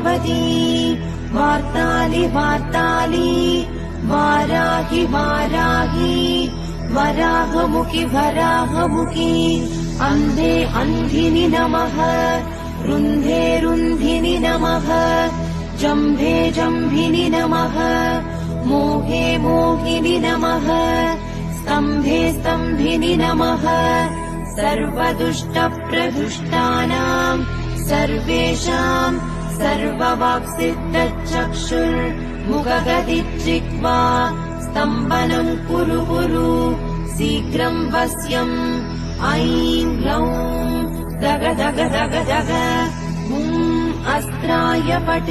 भवति वार्तालि वार्तालि वाराहि वाराहि वराहमुखि वराहमुखि अन्धे अन्धिनि नमः रुन्धे रुन्धिनि नमः जम्भे जम्भिनि नमः मोहे मोहिनि नमः स्तम्भे स्तम्भिनि नमः सर्वदुष्टप्रदुष्टानां सर्वेषां सर्ववाक्सिद्धचक्षुर्मुखगतिजिह्वा स्तम्भनं कुरु कुरु शीघ्रं वश्यम् ऐं ग्लौं दग दग दग दग अस्त्राय पट्।